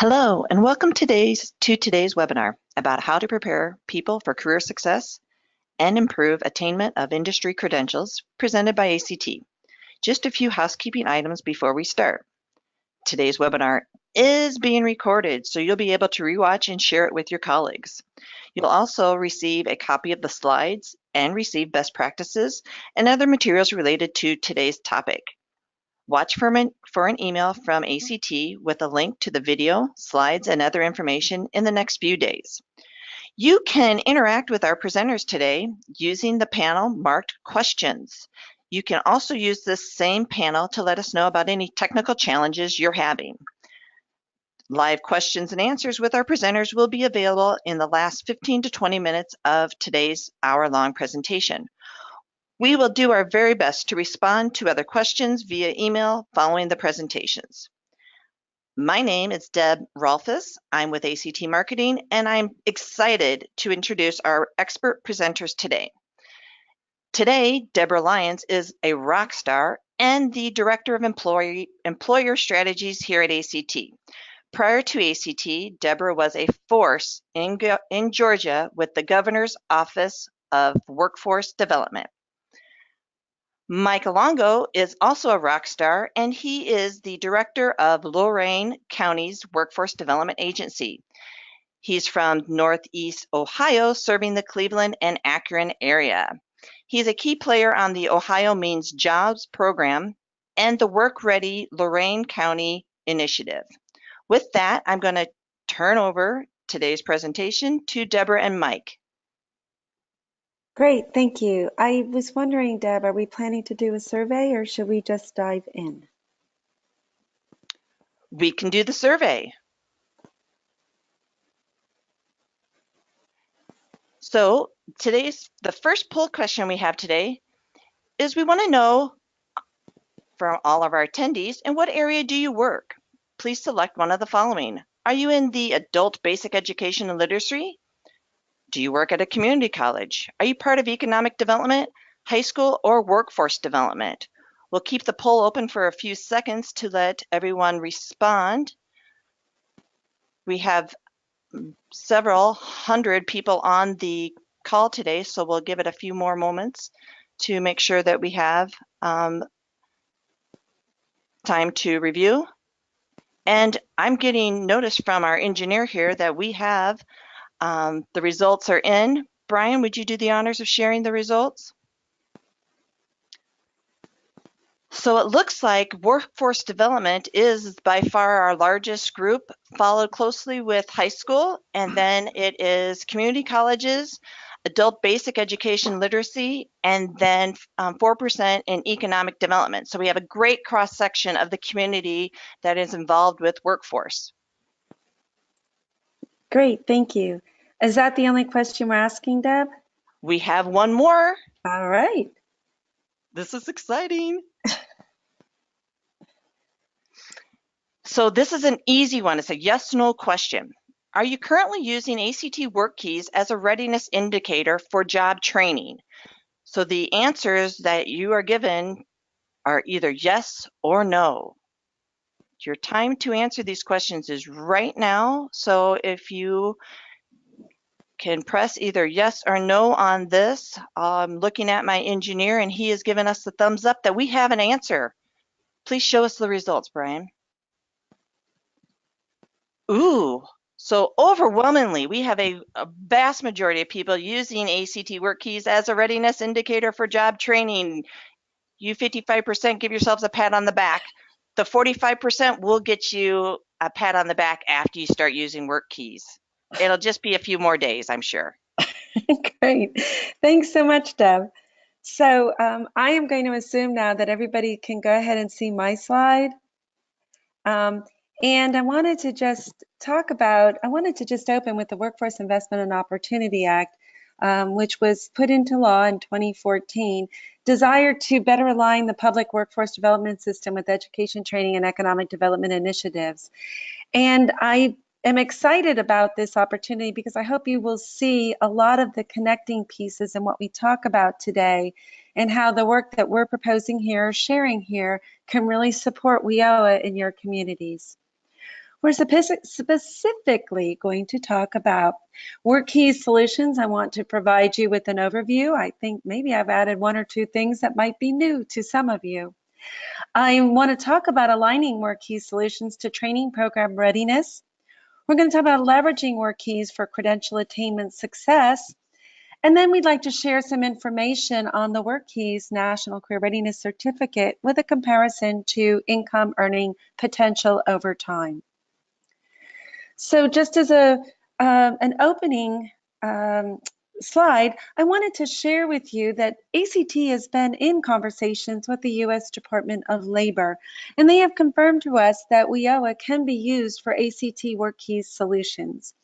Hello, and welcome to today's webinar about how to prepare people for career success and improve attainment of industry credentials, presented by ACT. Just a few housekeeping items before we start. Today's webinar is being recorded, so you'll be able to rewatch and share it with your colleagues. You'll also receive a copy of the slides and receive best practices and other materials related to today's topic. Watch for an email from ACT with a link to the video, slides, and other information in the next few days. You can interact with our presenters today using the panel marked questions. You can also use this same panel to let us know about any technical challenges you're having. Live questions and answers with our presenters will be available in the last 15 to 20 minutes of today's hour-long presentation. We will do our very best to respond to other questions via email following the presentations. My name is Deb Rolfes. I'm with ACT Marketing, and I'm excited to introduce our expert presenters today. Today, Deborah Lyons is a rock star and the Director of Employer Strategies here at ACT. Prior to ACT, Deborah was a force in Georgia with the Governor's Office of Workforce Development. Mike Alongo is also a rock star, and he is the director of Lorain County's Workforce Development Agency. He's from Northeast Ohio, serving the Cleveland and Akron area. He's a key player on the Ohio Means Jobs program and the Work Ready Lorain County initiative. With that, I'm going to turn over today's presentation to Deborah and Mike. Great, thank you. I was wondering, Deb, are we planning to do a survey or should we just dive in? We can do the survey. So the first poll question we have today is we want to know from all of our attendees, in what area do you work? Please select one of the following. Are you in the adult basic education and literacy? Do you work at a community college? Are you part of economic development, high school, or workforce development? We'll keep the poll open for a few seconds to let everyone respond. We have several hundred people on the call today, so we'll give it a few more moments to make sure that we have time to review. And I'm getting notice from our engineer here that we have the results are in. Brian, would you do the honors of sharing the results? So it looks like workforce development is by far our largest group, followed closely with high school, and then it is community colleges, adult basic education literacy, and then 4% in economic development. So we have a great cross-section of the community that is involved with workforce. Great, thank you. Is that the only question we're asking, Deb? We have one more. All right. This is exciting. So this is an easy one. It's a yes/no question. Are you currently using ACT Work Keys as a readiness indicator for job training? So the answers that you are given are either yes or no. Your time to answer these questions is right now. So if you can press either yes or no on this, I'm looking at my engineer and he has given us the thumbs up that we have an answer. Please show us the results, Brian. Ooh, so overwhelmingly, we have a vast majority of people using ACT Work Keys as a readiness indicator for job training. You 55% give yourselves a pat on the back. The 45% will get you a pat on the back after you start using Work Keys. It'll just be a few more days, I'm sure. Great. Thanks so much, Deb. So I am going to assume now that everybody can go ahead and see my slide. And I wanted to just open with the Workforce Investment and Opportunity Act, which was put into law in 2014, desired to better align the public workforce development system with education, training, and economic development initiatives. And I am excited about this opportunity because I hope you will see a lot of the connecting pieces in what we talk about today and how the work that we're proposing here, sharing here, can really support WIOA in your communities. We're specifically going to talk about WorkKeys solutions. I want to provide you with an overview. I think maybe I've added one or two things that might be new to some of you. I want to talk about aligning WorkKeys solutions to training program readiness. We're going to talk about leveraging WorkKeys for credential attainment success. And then we'd like to share some information on the WorkKeys National Career Readiness Certificate with a comparison to income earning potential over time. So just as an opening slide, I wanted to share with you that ACT has been in conversations with the U.S. Department of Labor, and they have confirmed to us that WIOA can be used for ACT WorkKeys solutions.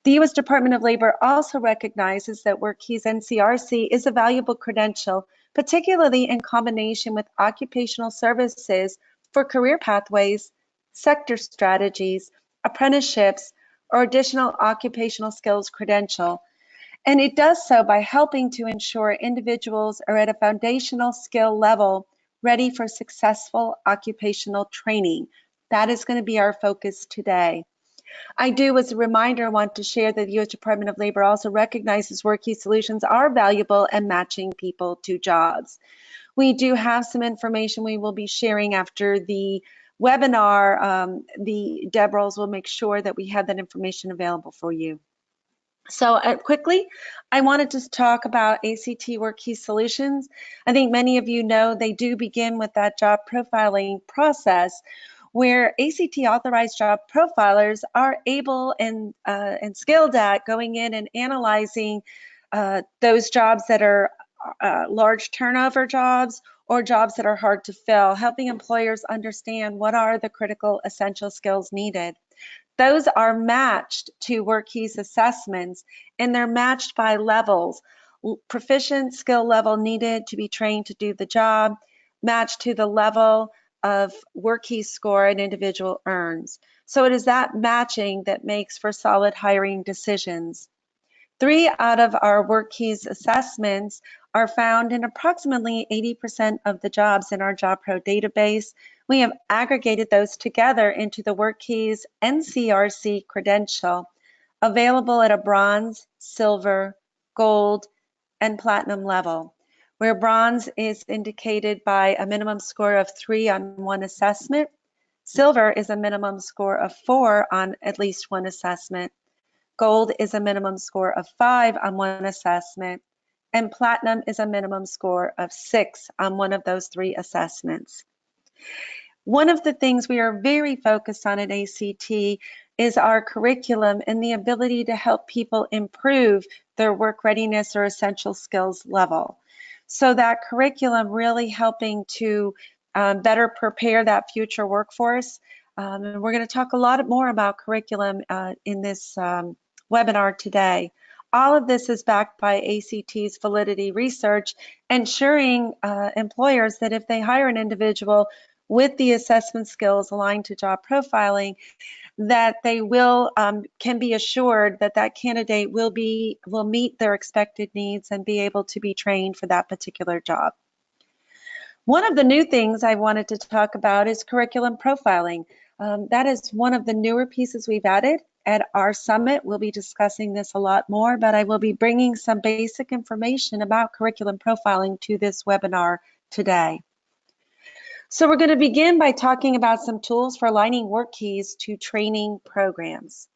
The U.S. Department of Labor also recognizes that WorkKeys NCRC is a valuable credential, particularly in combination with occupational services for career pathways, sector strategies, apprenticeships, or additional occupational skills credential. And it does so by helping to ensure individuals are at a foundational skill level ready for successful occupational training. That is going to be our focus today. I do, as a reminder, want to share that the U.S. Department of Labor also recognizes WorkKeys solutions are valuable in matching people to jobs. We do have some information we will be sharing after the webinar. The Deborahs will make sure that we have that information available for you. So quickly, I wanted to talk about ACT WorkKeys solutions. I think many of you know they do begin with that job profiling process, where ACT authorized job profilers are able and skilled at going in and analyzing those jobs that are large turnover jobs or jobs that are hard to fill, helping employers understand what are the critical essential skills needed. Those are matched to WorkKeys assessments, and they're matched by levels. Proficient skill level needed to be trained to do the job, matched to the level of WorkKeys score an individual earns. So it is that matching that makes for solid hiring decisions. 3 out of our WorkKeys assessments are found in approximately 80% of the jobs in our JobPro database. We have aggregated those together into the WorkKeys NCRC credential, available at a bronze, silver, gold, and platinum level, where bronze is indicated by a minimum score of 3 on one assessment. Silver is a minimum score of 4 on at least one assessment. Gold is a minimum score of 5 on one assessment, and platinum is a minimum score of 6 on one of those 3 assessments. One of the things we are very focused on at ACT is our curriculum and the ability to help people improve their work readiness or essential skills level. So that curriculum really helping to better prepare that future workforce. And we're going to talk a lot more about curriculum in this webinar today. All of this is backed by ACT's validity research, ensuring employers that if they hire an individual with the assessment skills aligned to job profiling, that they will can be assured that that candidate will meet their expected needs and be able to be trained for that particular job. One of the new things I wanted to talk about is curriculum profiling. That is one of the newer pieces we've added. At our summit, we'll be discussing this a lot more, but I will be bringing some basic information about curriculum profiling to this webinar today. So we're going to begin by talking about some tools for aligning WorkKeys to training programs.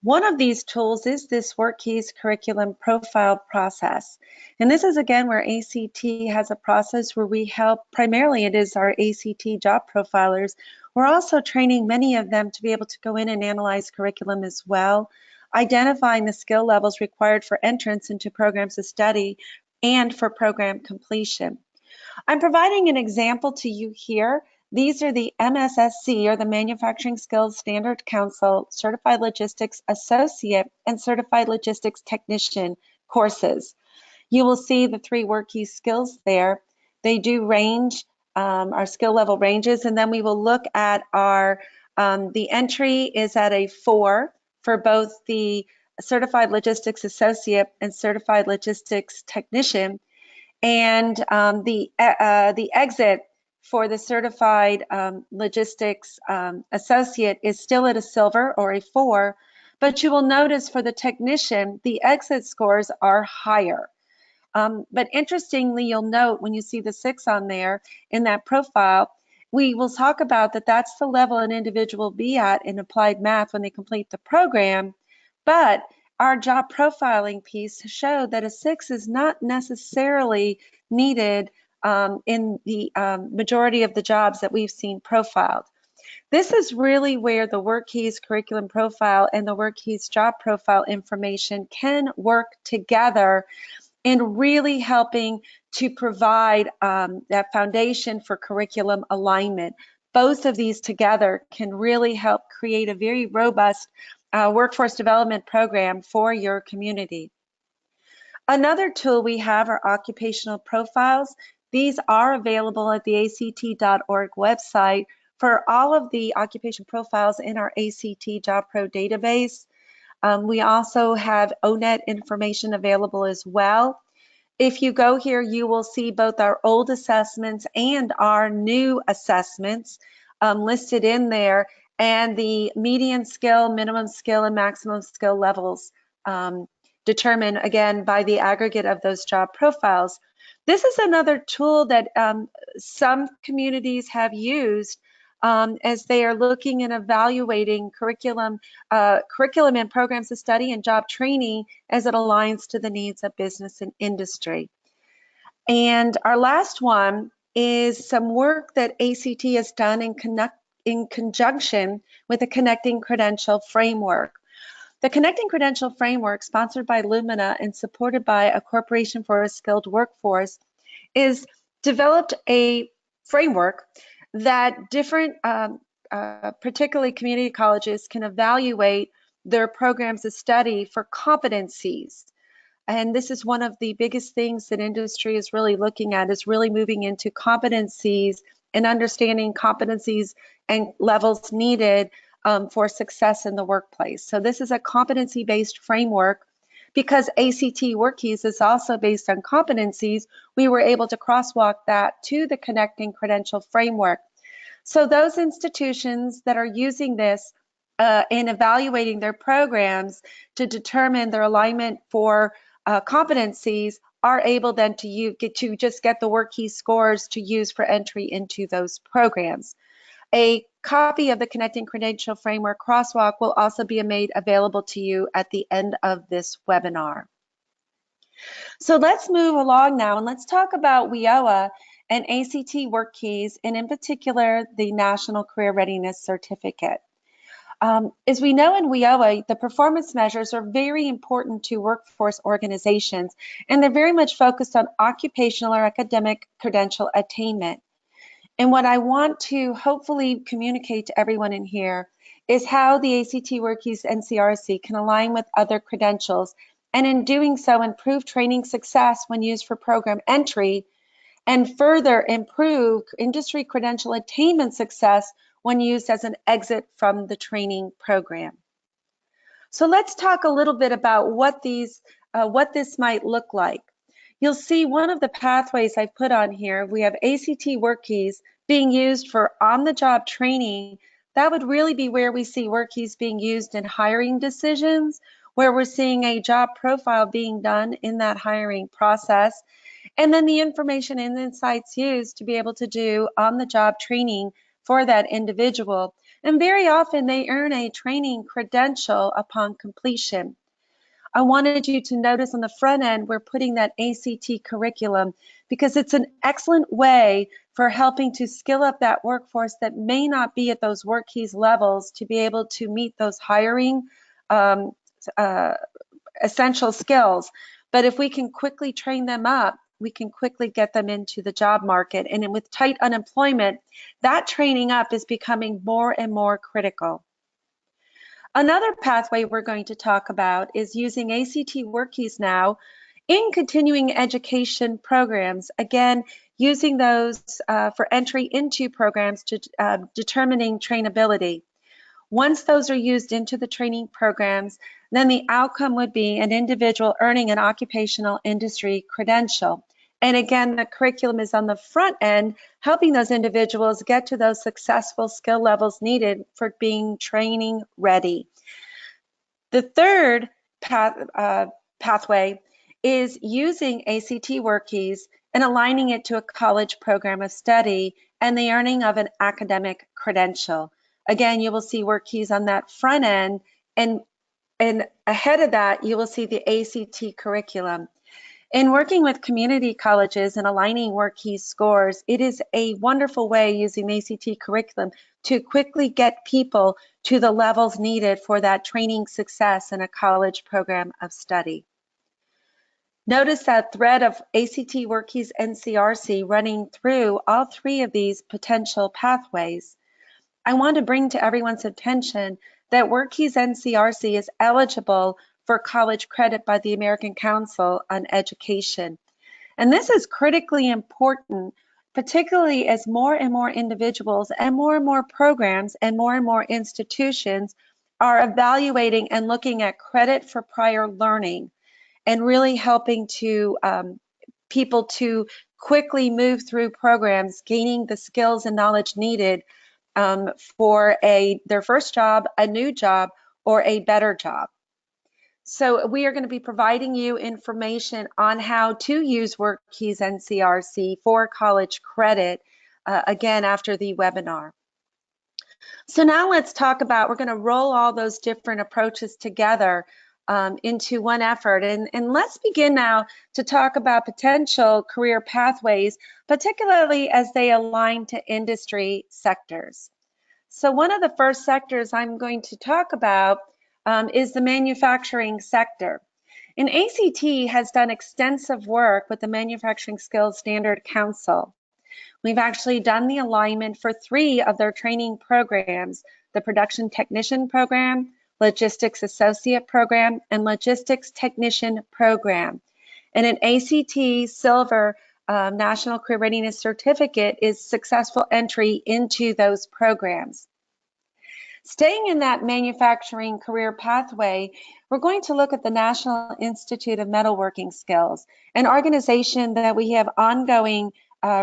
One of these tools is this WorkKeys curriculum profile process. And this is again where ACT has a process where we help, primarily it is our ACT job profilers. We're also training many of them to be able to go in and analyze curriculum as well, identifying the skill levels required for entrance into programs of study and for program completion. I'm providing an example to you here. These are the MSSC, or the Manufacturing Skills Standard Council Certified Logistics Associate and Certified Logistics Technician courses. You will see the 3 WorkKeys skills there. They do range, our skill level ranges, and then we will look at our, the entry is at a 4 for both the Certified Logistics Associate and Certified Logistics Technician. And the exit for the certified logistics associate is still at a silver or a 4, but you will notice for the technician, the exit scores are higher. But interestingly, you'll note when you see the 6 on there in that profile, we will talk about that that's the level an individual will be at in applied math when they complete the program. But our job profiling piece showed that a 6 is not necessarily needed in the majority of the jobs that we've seen profiled. This is really where the WorkKeys curriculum profile and the WorkKeys job profile information can work together in really helping to provide that foundation for curriculum alignment. Both of these together can really help create a very robust workforce development program for your community. Another tool we have are occupational profiles. These are available at the ACT.org website for all of the occupation profiles in our ACT Job Pro database. We also have ONET information available as well. If you go here, you will see both our old assessments and our new assessments listed in there, and the median skill, minimum skill, and maximum skill levels determined, again, by the aggregate of those job profiles. This is another tool that some communities have used as they are looking and evaluating curriculum and programs of study and job training as it aligns to the needs of business and industry. And our last one is some work that ACT has done in conjunction with the Connecting Credential framework. The Connecting Credential framework, sponsored by Lumina and supported by a Corporation for a Skilled Workforce, is developed a framework that different, particularly community colleges, can evaluate their programs of study for competencies. And this is one of the biggest things that industry is really looking at, is really moving into competencies and understanding competencies and levels needed for success in the workplace. So this is a competency-based framework. Because ACT WorkKeys is also based on competencies, we were able to crosswalk that to the Connecting Credential framework. So those institutions that are using this in evaluating their programs to determine their alignment for competencies are able then to get the WorkKeys scores to use for entry into those programs. A copy of the Connecting Credential Framework crosswalk will also be made available to you at the end of this webinar. So let's move along now and let's talk about WIOA and ACT WorkKeys, and in particular, the National Career Readiness Certificate. As we know in WIOA, the performance measures are very important to workforce organizations, and they're very much focused on occupational or academic credential attainment. And what I want to hopefully communicate to everyone in here is how the ACT WorkKeys NCRC can align with other credentials, and in doing so improve training success when used for program entry, and further improve industry credential attainment success when used as an exit from the training program. So let's talk a little bit about what this might look like. You'll see one of the pathways I've put on here. We have ACT WorkKeys being used for on-the-job training. That would really be where we see WorkKeys being used in hiring decisions, where we're seeing a job profile being done in that hiring process, and then the information and insights used to be able to do on-the-job training for that individual. And very often they earn a training credential upon completion. I wanted you to notice on the front end, we're putting that ACT curriculum because it's an excellent way for helping to skill up that workforce that may not be at those WorkKeys levels to be able to meet those hiring essential skills. But if we can quickly train them up, we can quickly get them into the job market. And with tight unemployment, that training up is becoming more and more critical. Another pathway we're going to talk about is using ACT WorkKeys now in continuing education programs. Again, using those for entry into programs to determining trainability. Once those are used into the training programs, then the outcome would be an individual earning an occupational industry credential. And again, the curriculum is on the front end, helping those individuals get to those successful skill levels needed for being training ready. The third pathway is using ACT WorkKeys and aligning it to a college program of study and the earning of an academic credential. Again, you will see WorkKeys on that front end, and ahead of that, you will see the ACT curriculum. In working with community colleges and aligning WorkKeys scores, it is a wonderful way using the ACT curriculum to quickly get people to the levels needed for that training success in a college program of study. Notice that thread of ACT WorkKeys NCRC running through all three of these potential pathways. I want to bring to everyone's attention that WorkKeys NCRC is eligible for college credit by the American Council on Education. And this is critically important, particularly as more and more individuals and more programs and more institutions are evaluating and looking at credit for prior learning and really helping to people to quickly move through programs, gaining the skills and knowledge needed for their first job, a new job, or a better job. So we are going to be providing you information on how to use WorkKeys NCRC for college credit, again, after the webinar. So now let's talk about, we're going to roll all those different approaches together into one effort. And let's begin now to talk about potential career pathways, particularly as they align to industry sectors. So one of the first sectors I'm going to talk about is the manufacturing sector. And ACT has done extensive work with the Manufacturing Skills Standard Council. We've actually done the alignment for 3 of their training programs: the Production Technician Program, Logistics Associate Program, and Logistics Technician Program. And an ACT Silver National Career Readiness Certificate is successful entry into those programs. Staying in that manufacturing career pathway, we're going to look at the National Institute of Metalworking Skills, an organization that we have ongoing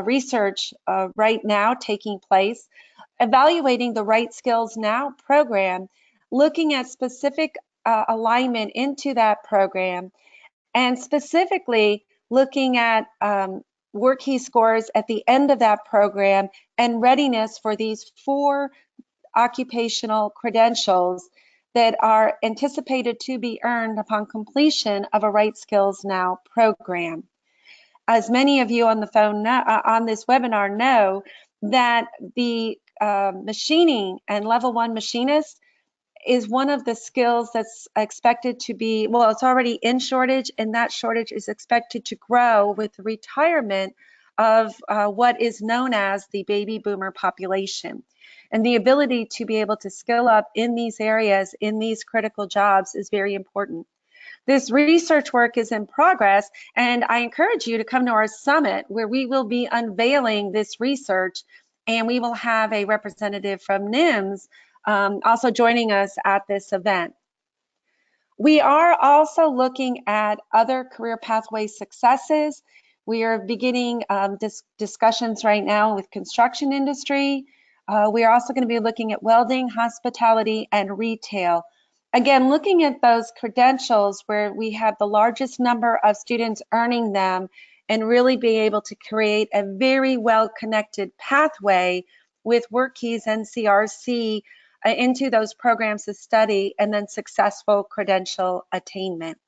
research right now taking place, evaluating the Right Skills Now program, looking at specific alignment into that program, and specifically looking at WorkKey scores at the end of that program and readiness for these 4 occupational credentials that are anticipated to be earned upon completion of a Right Skills Now program. As many of you on the phone know, on this webinar know, that the machining and level 1 machinist is one of the skills that's expected to be, well, it's already in shortage, and that shortage is expected to grow with the retirement of what is known as the baby boomer population. And the ability to be able to skill up in these areas, in these critical jobs, is very important. This research work is in progress, and I encourage you to come to our summit where we will be unveiling this research, and we will have a representative from NIMS also joining us at this event. We are also looking at other career pathway successes. We are beginning discussions right now with construction industry. We are also going to be looking at welding, hospitality, and retail. Again, looking at those credentials where we have the largest number of students earning them and really being able to create a very well-connected pathway with WorkKeys and CRC into those programs of study and then successful credential attainment.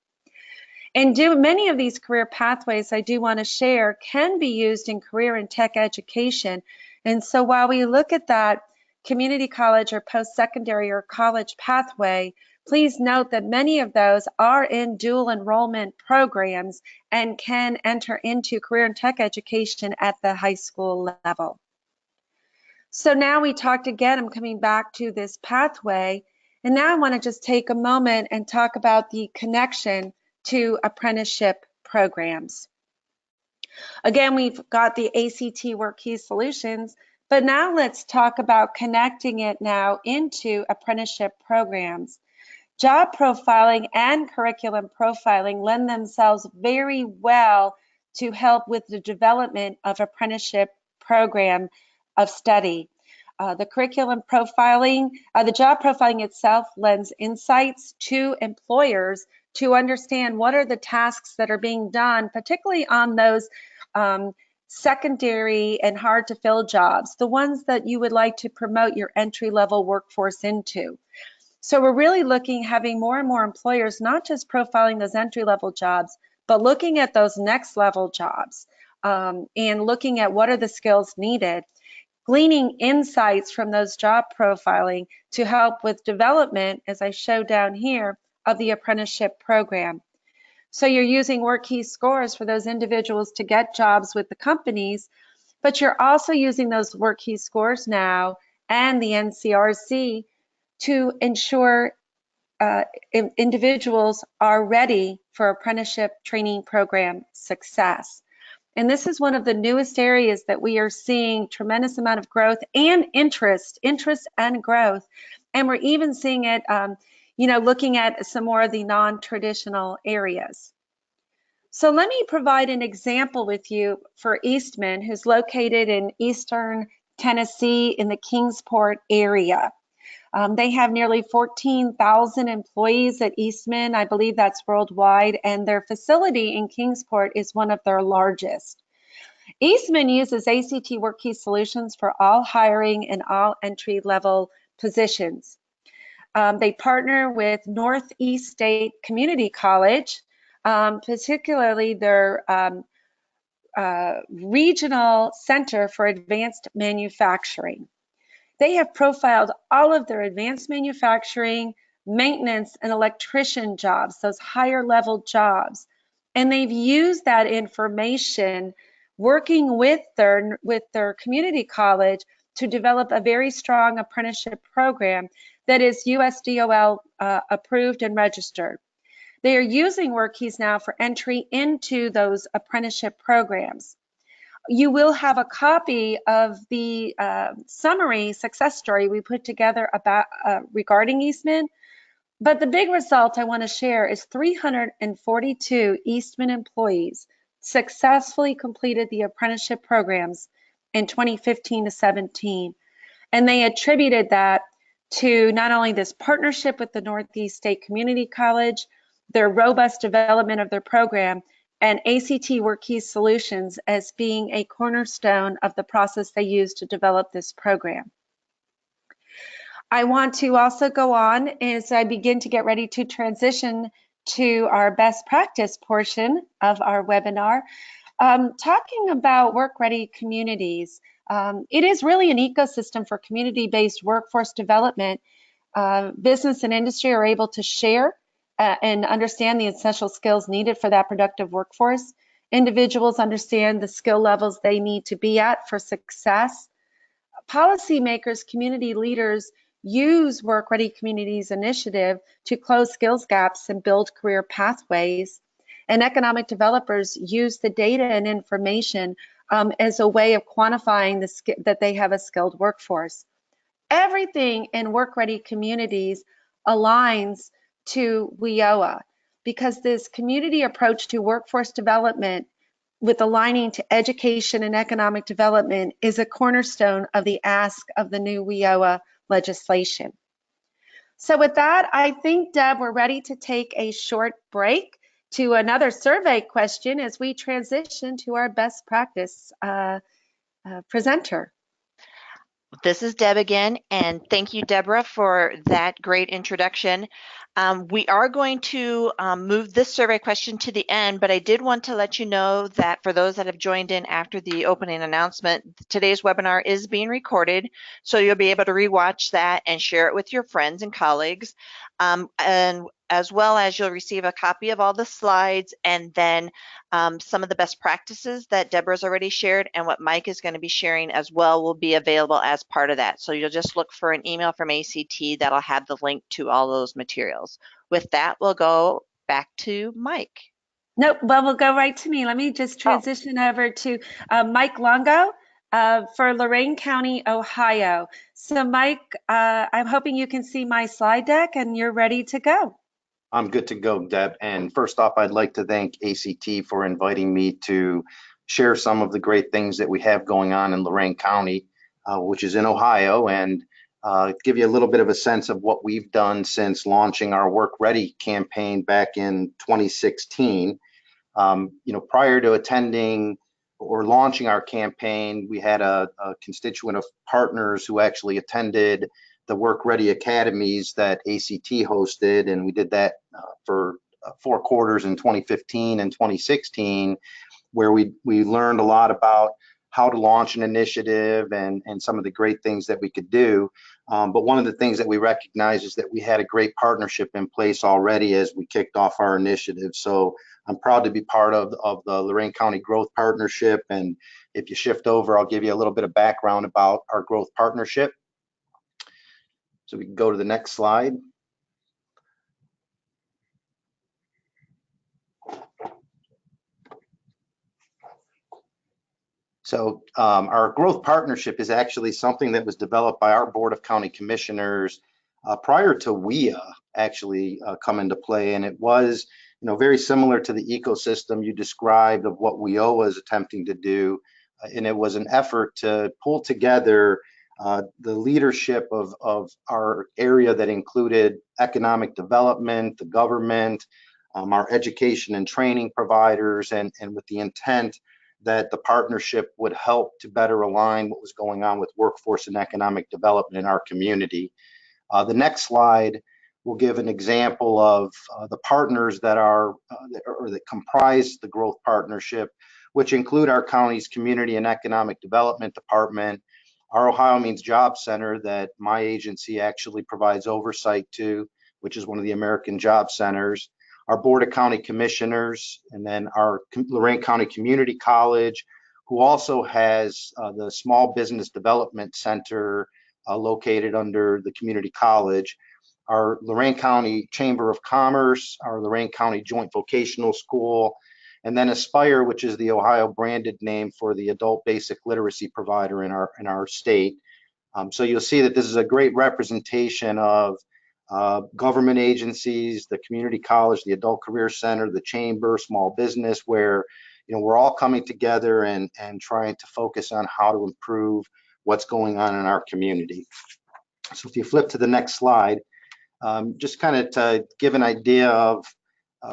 And many of these career pathways I do want to share can be used in career and tech education. And so while we look at that community college or post-secondary or college pathway, please note that many of those are in dual enrollment programs and can enter into career and tech education at the high school level. So now we talked again, I'm coming back to this pathway, and now I want to just take a moment and talk about the connection to apprenticeship programs. Again, we've got the ACT WorkKey solutions, but now let's talk about connecting it now into apprenticeship programs. Job profiling and curriculum profiling lend themselves very well to help with the development of apprenticeship program of study. The curriculum profiling, the job profiling itself lends insights to employers to understand what are the tasks that are being done, particularly on those secondary and hard to fill jobs, the ones that you would like to promote your entry level workforce into. So we're really looking, having more and more employers, not just profiling those entry level jobs, but looking at those next level jobs and looking at what are the skills needed, gleaning insights from those job profiling to help with development, as I show down here, of the apprenticeship program. So you're using WorkKey scores for those individuals to get jobs with the companies, but you're also using those WorkKey scores now and the NCRC to ensure individuals are ready for apprenticeship training program success. And this is one of the newest areas that we are seeing tremendous amount of growth and interest and growth. And we're even seeing it, looking at some more of the non-traditional areas. So let me provide an example with you for Eastman, who's located in Eastern Tennessee in the Kingsport area. They have nearly 14,000 employees at Eastman. I believe that's worldwide, and their facility in Kingsport is one of their largest. Eastman uses ACT WorkKey solutions for all hiring and all entry-level positions. They partner with Northeast State Community College, particularly their Regional Center for Advanced Manufacturing. They have profiled all of their advanced manufacturing, maintenance, and electrician jobs, those higher level jobs. And they've used that information working with their community college to develop a very strong apprenticeship program that is USDOL approved and registered. They are using WorkKeys now for entry into those apprenticeship programs. You will have a copy of the summary success story we put together about regarding Eastman. But the big result I want to share is 342 Eastman employees successfully completed the apprenticeship programs in 2015 to 17. And they attributed that to not only this partnership with the Northeast State Community College, their robust development of their program, and ACT WorkKey Solutions as being a cornerstone of the process they use to develop this program. I want to also go on as I begin to get ready to transition to our best practice portion of our webinar, talking about work-ready communities. It is really an ecosystem for community-based workforce development. Business and industry are able to share and understand the essential skills needed for that productive workforce. Individuals understand the skill levels they need to be at for success. Policymakers, community leaders use Work Ready Communities initiative to close skills gaps and build career pathways. And economic developers use the data and information as a way of quantifying that they have a skilled workforce. Everything in Work Ready Communities aligns to WIOA because this community approach to workforce development with aligning to education and economic development is a cornerstone of the ask of the new WIOA legislation. So with that, I think, Deb, we're ready to take a short break to another survey question as we transition to our best practice presenter. This is Deb again, and thank you, Deborah, for that great introduction. We are going to move this survey question to the end, but I did want to let you know that for those that have joined in after the opening announcement, today's webinar is being recorded, so you'll be able to rewatch that and share it with your friends and colleagues. And as well as you'll receive a copy of all the slides and then some of the best practices that Deborah's already shared and what Mike is going to be sharing as well will be available as part of that. So you'll just look for an email from ACT that'll have the link to all those materials. With that, we'll go back to Mike. Nope, well, we'll go right to me. Let me just transition over to Mike Longo for Lorain County, Ohio. So Mike, I'm hoping you can see my slide deck and you're ready to go. I'm good to go, Deb. And first off, I'd like to thank ACT for inviting me to share some of the great things that we have going on in Lorain County, which is in Ohio, and give you a little bit of a sense of what we've done since launching our Work Ready campaign back in 2016. Prior to attending or launching our campaign, we had a constituent of partners who actually attended the Work Ready Academies that ACT hosted, and we did that for 4 quarters in 2015 and 2016, where we learned a lot about how to launch an initiative and some of the great things that we could do. But one of the things that we recognized is that we had a great partnership in place already as we kicked off our initiative. So I'm proud to be part of the Lorain County Growth Partnership. And if you shift over, I'll give you a little bit of background about our growth partnership. So we can go to the next slide. So our growth partnership is actually something that was developed by our Board of County Commissioners prior to WIA actually come into play. And it was, very similar to the ecosystem you described of what WIA was attempting to do. And it was an effort to pull together the leadership of our area that included economic development, the government, our education and training providers, and with the intent that the partnership would help to better align what was going on with workforce and economic development in our community. The next slide will give an example of the partners that are that comprise the growth partnership, which include our county's Community and Economic Development Department, our Ohio Means Job Center that my agency actually provides oversight to, which is one of the American Job Centers, our Board of County Commissioners, and then our Lorain County Community College, who also has the Small Business Development Center located under the Community College, our Lorain County Chamber of Commerce, our Lorain County Joint Vocational School, and then Aspire, which is the Ohio branded name for the adult basic literacy provider in our state. So you'll see that this is a great representation of government agencies, the community college, the adult career center, the chamber, small business, where we're all coming together and trying to focus on how to improve what's going on in our community. So if you flip to the next slide, just kind of to give an idea of,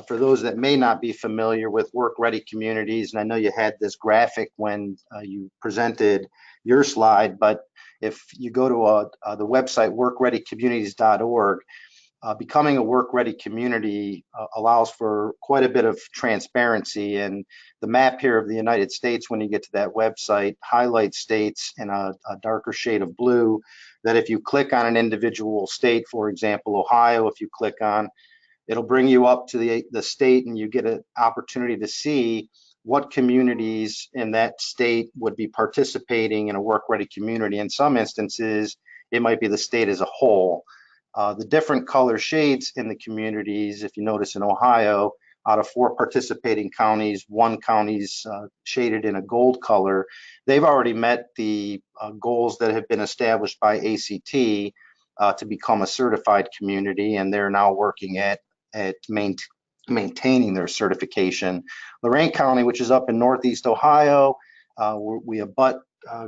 for those that may not be familiar with Work Ready Communities, and I know you had this graphic when you presented your slide, but if you go to the website workreadycommunities.org, becoming a Work Ready community allows for quite a bit of transparency. And the map here of the United States, when you get to that website, highlights states in a darker shade of blue that if you click on an individual state, for example, Ohio, if you click on, it'll bring you up to the state and you get an opportunity to see what communities in that state would be participating in a Work Ready community. In some instances, it might be the state as a whole. The different color shades in the communities, if you notice in Ohio, out of 4 participating counties, 1 county's shaded in a gold color. They've already met the goals that have been established by ACT to become a certified community, and they're now working at maintaining their certification. Lorain County, which is up in Northeast Ohio, we abut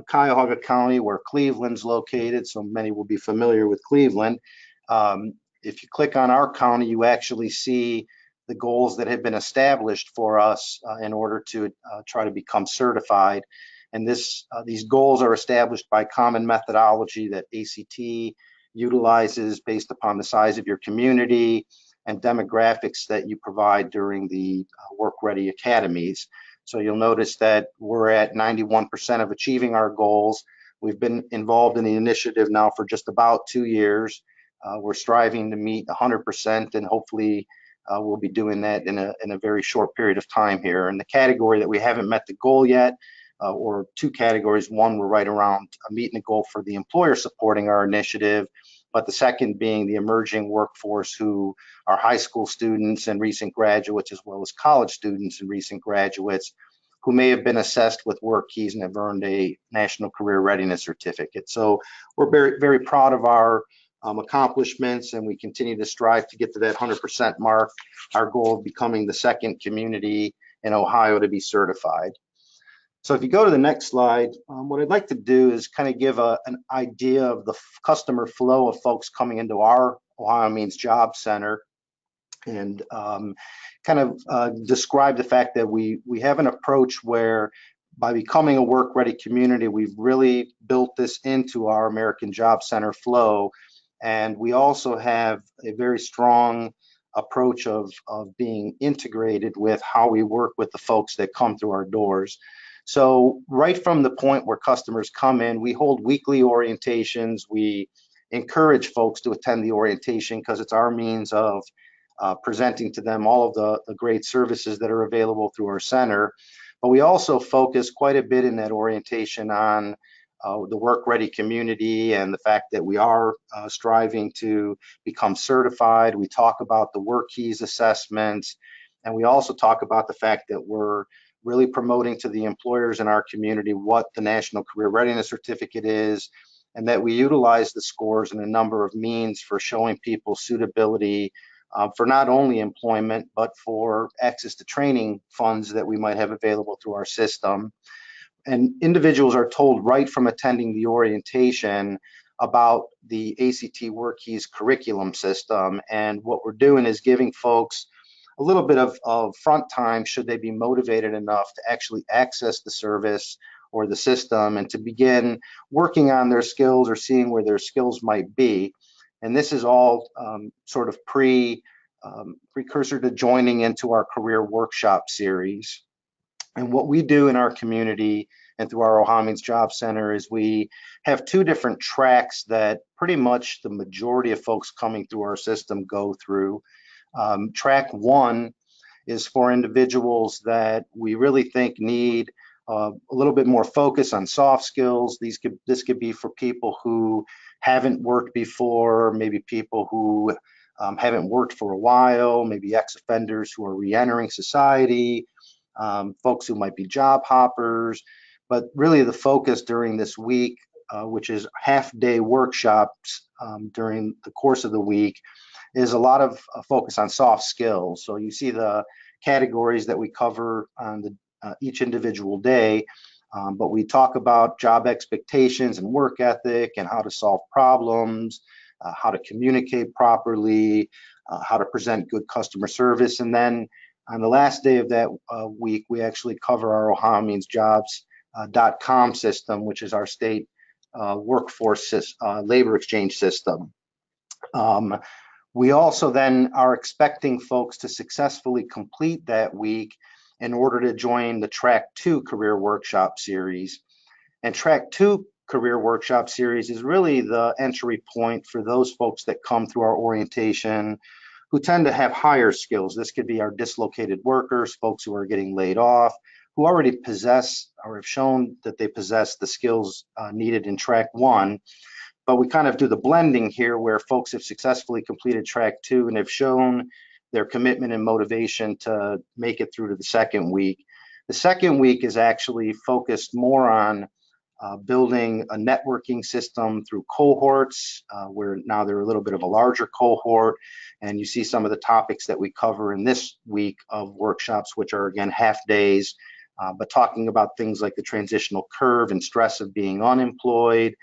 Cuyahoga County, where Cleveland's located, so many will be familiar with Cleveland. If you click on our county, you actually see the goals that have been established for us in order to try to become certified. And these goals are established by common methodology that ACT utilizes based upon the size of your community and demographics that you provide during the Work Ready Academies. So you'll notice that we're at 91% of achieving our goals. We've been involved in the initiative now for just about 2 years. We're striving to meet 100%, and hopefully we'll be doing that in a very short period of time here. And the category that we haven't met the goal yet, or 2 categories, one, we're right around meeting the goal for the employer supporting our initiative, but the second being the emerging workforce, who are high school students and recent graduates, as well as college students and recent graduates, who may have been assessed with WorkKeys and have earned a National Career Readiness Certificate. So we're very, very proud of our accomplishments, and we continue to strive to get to that 100% mark, our goal of becoming the second community in Ohio to be certified. So if you go to the next slide, what I'd like to do is kind of give an idea of the customer flow of folks coming into our Ohio Means Job Center, and kind of describe the fact that we have an approach where by becoming a work-ready community, we've really built this into our American Job Center flow. And we also have a very strong approach of being integrated with how we work with the folks that come through our doors. So right from the point where customers come in, we hold weekly orientations. We encourage folks to attend the orientation because it's our means of presenting to them all of the great services that are available through our center. But we also focus quite a bit in that orientation on the work-ready community and the fact that we are striving to become certified. We talk about the work keys assessments, and we also talk about the fact that we're really promoting to the employers in our community what the National Career Readiness Certificate is, and that we utilize the scores in a number of means for showing people suitability for not only employment, but for access to training funds that we might have available through our system. And individuals are told right from attending the orientation about the ACT WorkKeys curriculum system. And what we're doing is giving folks a little bit of front time should they be motivated enough to actually access the service or the system and to begin working on their skills or seeing where their skills might be. And this is all sort of precursor to joining into our career workshop series. And what we do in our community and through our Ohio Means Job Center is we have two different tracks that pretty much the majority of folks coming through our system go through. Track one is for individuals that we really think need a little bit more focus on soft skills. This could be for people who haven't worked before, maybe people who haven't worked for a while, maybe ex-offenders who are re-entering society, folks who might be job hoppers. But really the focus during this week, which is half-day workshops during the course of the week, is a lot of focus on soft skills. So you see the categories that we cover on each individual day, but we talk about job expectations and work ethic and how to solve problems, how to communicate properly, how to present good customer service. And then on the last day of that week, we actually cover our Ohio Means Jobs.com system, which is our state workforce labor exchange system. We also then are expecting folks to successfully complete that week in order to join the Track 2 Career Workshop Series. And Track 2 Career Workshop Series is really the entry point for those folks that come through our orientation who tend to have higher skills. This could be our dislocated workers, folks who are getting laid off, who already possess or have shown that they possess the skills needed in Track 1. But we kind of do the blending here where folks have successfully completed Track 2 and have shown their commitment and motivation to make it through to the second week. The second week is actually focused more on building a networking system through cohorts, where now they're a little bit of a larger cohort. And you see some of the topics that we cover in this week of workshops, which are again half days, but talking about things like the transitional curve and stress of being unemployed,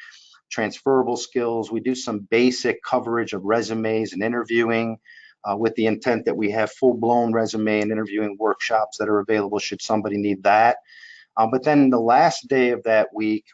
transferable skills. We do some basic coverage of resumes and interviewing with the intent that we have full-blown resume and interviewing workshops that are available should somebody need that. But then the last day of that week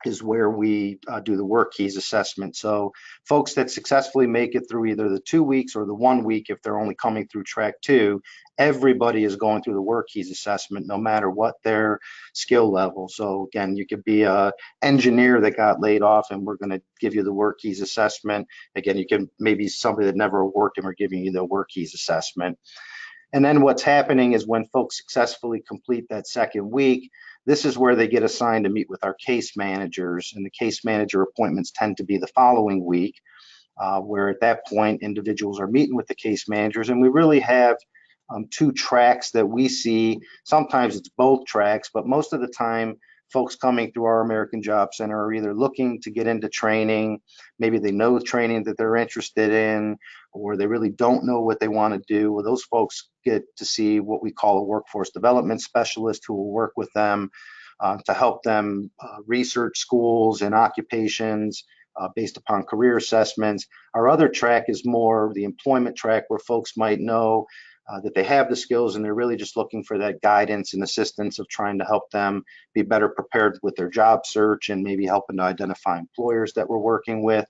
is where we do the work keys assessment. So folks that successfully make it through either the 2 weeks or the 1 week, if they're only coming through Track 2, everybody is going through the work keys assessment, no matter what their skill level. So again, you could be an engineer that got laid off and we're going to give you the work keys assessment. Again, you can maybe somebody that never worked and we're giving you the work keys assessment. And then what's happening is when folks successfully complete that second week, this is where they get assigned to meet with our case managers, and the case manager appointments tend to be the following week, where at that point individuals are meeting with the case managers, and we really have two tracks that we see. Sometimes it's both tracks, but most of the time folks coming through our American Job Center are either looking to get into training, maybe they know training that they're interested in, or they really don't know what they want to do. Well, those folks get to see what we call a workforce development specialist who will work with them to help them research schools and occupations based upon career assessments. Our other track is more the employment track, where folks might know that they have the skills and they're really just looking for that guidance and assistance of trying to help them be better prepared with their job search and maybe helping to identify employers that we're working with.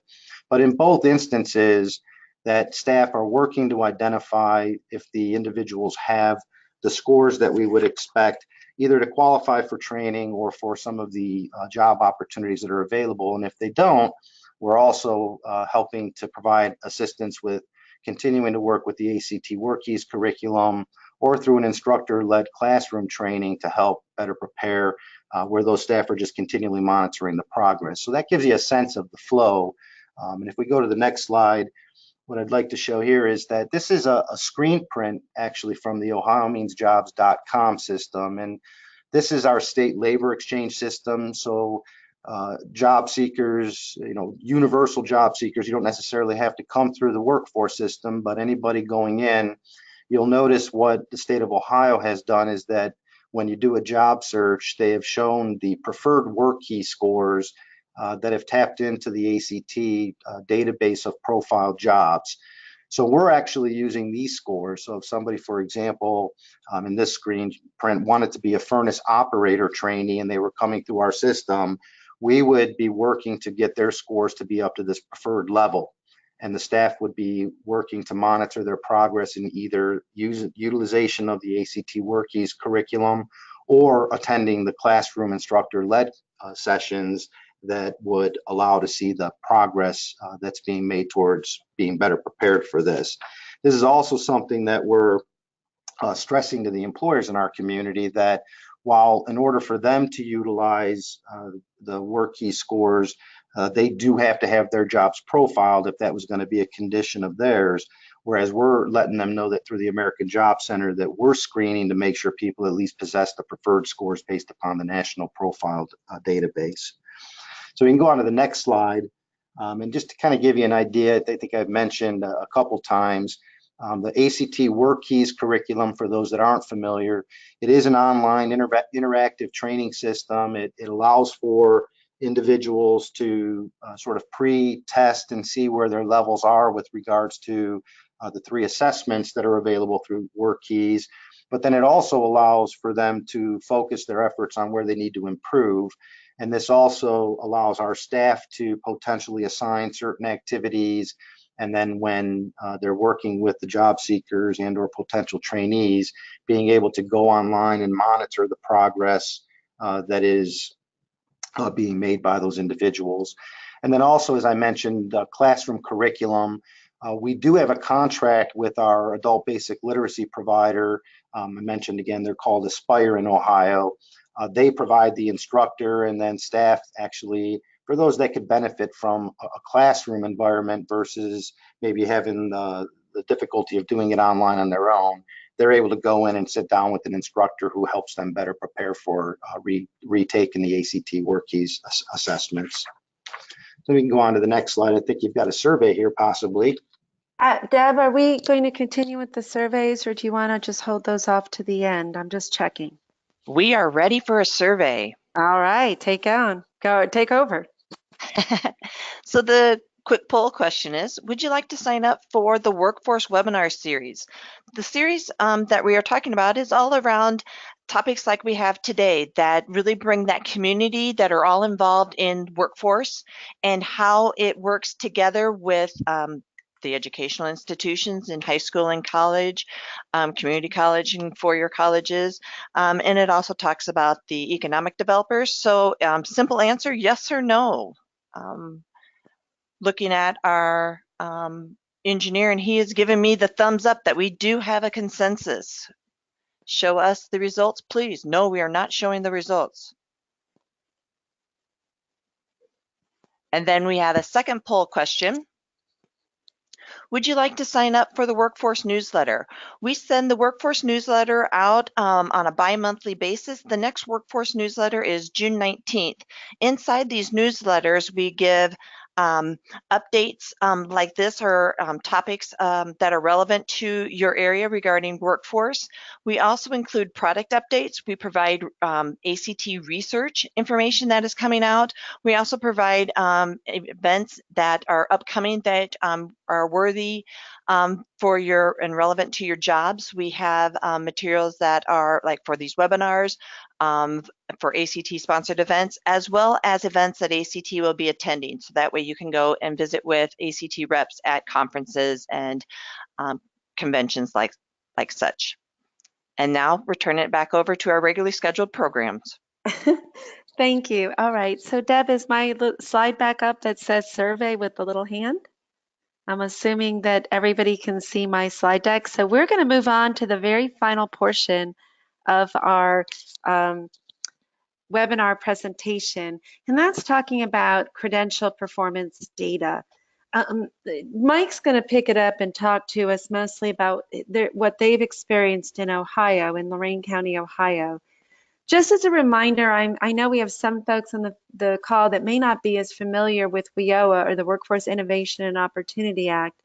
But in both instances, that staff are working to identify if the individuals have the scores that we would expect, either to qualify for training or for some of the job opportunities that are available. And if they don't, we're also helping to provide assistance with continuing to work with the ACT WorkKeys curriculum or through an instructor-led classroom training to help better prepare where those staff are just continually monitoring the progress. So that gives you a sense of the flow. And if we go to the next slide, what I'd like to show here is that this is a screen print actually from the OhioMeansJobs.com system. And this is our state labor exchange system. So job seekers, universal job seekers, you don't necessarily have to come through the workforce system, but anybody going in, you'll notice what the state of Ohio has done is that when you do a job search, they have shown the preferred WorkKey scores that have tapped into the ACT database of profile jobs. So we're actually using these scores. So if somebody, for example, in this screen print wanted to be a furnace operator trainee and they were coming through our system, we would be working to get their scores to be up to this preferred level. And the staff would be working to monitor their progress in either utilization of the ACT WorkKeys curriculum or attending the classroom instructor-led sessions that would allow to see the progress that's being made towards being better prepared for this. This is also something that we're stressing to the employers in our community, that while in order for them to utilize the WorkKey scores, they do have to have their jobs profiled if that was going to be a condition of theirs. Whereas we're letting them know that through the American Job Center that we're screening to make sure people at least possess the preferred scores based upon the national profiled database. So we can go on to the next slide. And just to kind of give you an idea, I think I've mentioned a couple times, the ACT WorkKeys curriculum, for those that aren't familiar, it is an online interactive training system. It allows for individuals to sort of pre-test and see where their levels are with regards to the 3 assessments that are available through WorkKeys. But then it also allows for them to focus their efforts on where they need to improve. And this also allows our staff to potentially assign certain activities. And then when they're working with the job seekers and or potential trainees, being able to go online and monitor the progress that is being made by those individuals. And then also, as I mentioned, classroom curriculum. We do have a contract with our adult basic literacy provider. I mentioned again, they're called Aspire in Ohio. They provide the instructor, and then staff actually, for those that could benefit from a classroom environment versus maybe having the difficulty of doing it online on their own, they're able to go in and sit down with an instructor who helps them better prepare for retaking the ACT WorkKeys assessments. So we can go on to the next slide. I think you've got a survey here possibly. Deb, are we going to continue with the surveys, or do you want to just hold those off to the end? I'm just checking. We are ready for a survey. All right, take over. So the quick poll question is, would you like to sign up for the Workforce Webinar Series? The series that we are talking about is all around topics like we have today that really bring that community that are all involved in workforce and how it works together with the educational institutions in high school and college, community college and four-year colleges, and it also talks about the economic developers. So simple answer, yes or no. Looking at our engineer, and he has given me the thumbs up that we do have a consensus. Show us the results, please. No, we are not showing the results. And then we have a second poll question. Would you like to sign up for the Workforce Newsletter? We send the Workforce Newsletter out on a bi-monthly basis. The next Workforce Newsletter is June 19th. Inside these newsletters, we give updates like this, or topics that are relevant to your area regarding workforce. We also include product updates. We provide ACT research information that is coming out. We also provide events that are upcoming that are worthy for your and relevant to your jobs. We have materials that are like for these webinars, for ACT sponsored events, as well as events that ACT will be attending. So that way you can go and visit with ACT reps at conferences and conventions like such. And now return it back over to our regularly scheduled programs. Thank you. All right. So Deb, is my slide back up that says survey with the little hand? I'm assuming that everybody can see my slide deck. So we're going to move on to the very final portion of our webinar presentation, and that's talking about credential performance data. Mike's going to pick it up and talk to us mostly about what they've experienced in Ohio, in Lorain County, Ohio. Just as a reminder, I know we have some folks on the call that may not be as familiar with WIOA, or the Workforce Innovation and Opportunity Act,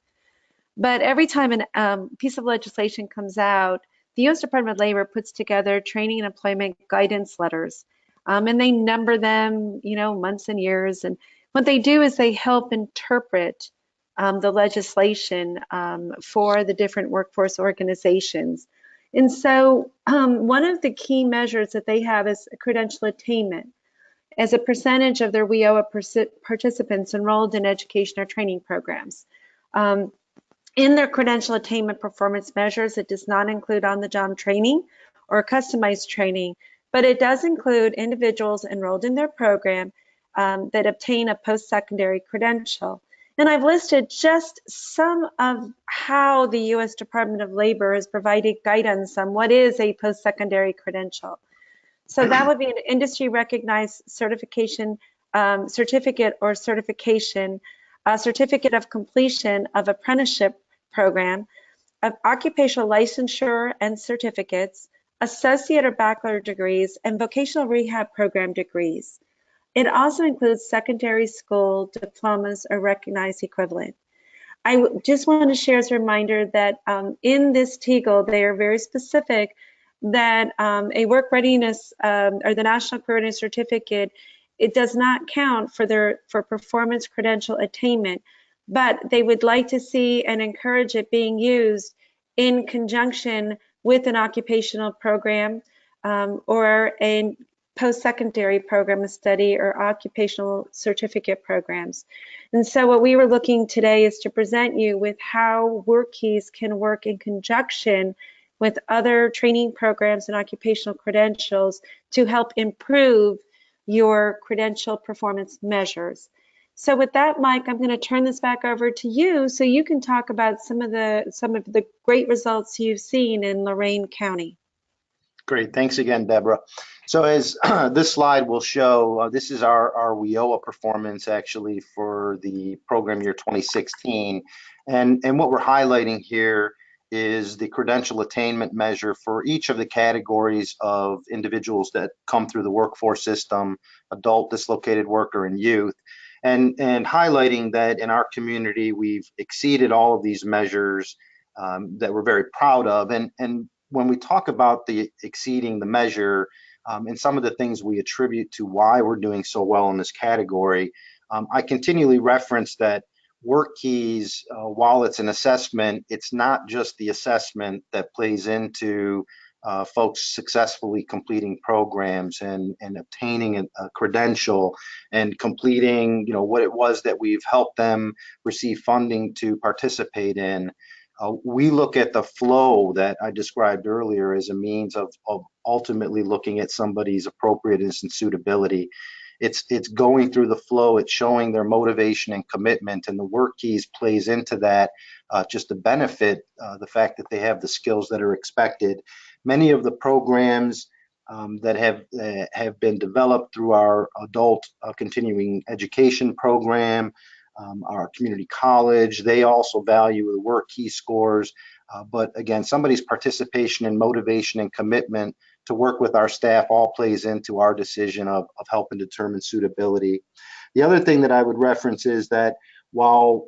but every time a piece of legislation comes out, the U.S. Department of Labor puts together training and employment guidance letters, and they number them, months and years. And what they do is they help interpret the legislation for the different workforce organizations. And so one of the key measures that they have is credential attainment as a percentage of their WIOA participants enrolled in education or training programs. In their credential attainment performance measures, it does not include on-the-job training or customized training, but it does include individuals enrolled in their program that obtain a post-secondary credential. And I've listed just some of how the U.S. Department of Labor has provided guidance on what is a post-secondary credential. So that would be an industry-recognized certification, certificate or certification, a certificate of completion of apprenticeship program, of occupational licensure and certificates, associate or bachelor degrees, and vocational rehab program degrees. It also includes secondary school diplomas or recognized equivalent. I just want to share as a reminder that in this TEAGL, they are very specific that a work readiness or the National Career Readiness Certificate, it does not count for performance credential attainment, but they would like to see and encourage it being used in conjunction with an occupational program or a post-secondary program of study or occupational certificate programs. And so what we were looking today is to present you with how WorkKeys can work in conjunction with other training programs and occupational credentials to help improve your credential performance measures. So with that, Mike, I'm going to turn this back over to you so you can talk about some of the great results you've seen in Lorain County. Great, thanks again, Deborah. So as this slide will show, this is our WIOA performance actually for the program year 2016. And what we're highlighting here is the credential attainment measure for each of the categories of individuals that come through the workforce system: adult, dislocated worker, and youth. And highlighting that in our community, we've exceeded all of these measures that we're very proud of. And when we talk about the exceeding the measure and some of the things we attribute to why we're doing so well in this category, I continually reference that WorkKeys, while it's an assessment, it's not just the assessment that plays into folks successfully completing programs and obtaining a credential and completing, what it was that we've helped them receive funding to participate in. We look at the flow that I described earlier as a means of ultimately looking at somebody's appropriateness and suitability. It's going through the flow, it's showing their motivation and commitment, and the WorkKeys plays into that just to benefit the fact that they have the skills that are expected. Many of the programs that have been developed through our adult continuing education program, our community college. They also value the work key scores. But again, somebody's participation and motivation and commitment to work with our staff all plays into our decision of helping determine suitability. The other thing that I would reference is that while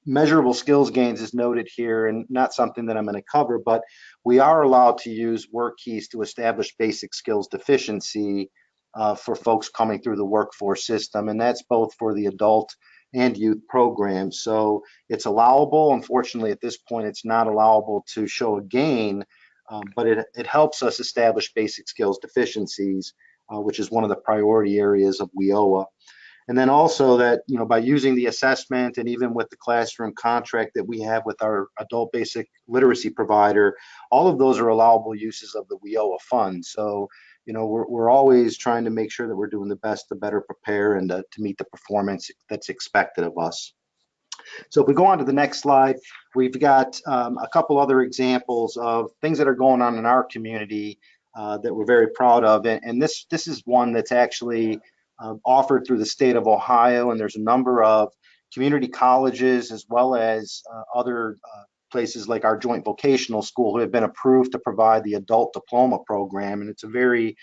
measurable skills gains is noted here and not something that I'm going to cover, but we are allowed to use work keys to establish basic skills deficiency for folks coming through the workforce system, and that's both for the adult and youth programs. So it's allowable. Unfortunately, at this point, it's not allowable to show a gain, but it helps us establish basic skills deficiencies, which is one of the priority areas of WIOA. And then also that, by using the assessment and even with the classroom contract that we have with our adult basic literacy provider, all of those are allowable uses of the WIOA fund. So, we're always trying to make sure that we're doing the best to better prepare and to meet the performance that's expected of us. So if we go on to the next slide, we've got a couple other examples of things that are going on in our community that we're very proud of. And this is one that's actually offered through the state of Ohio, and there's a number of community colleges as well as other places like our joint vocational school who have been approved to provide the adult diploma program. And it's a very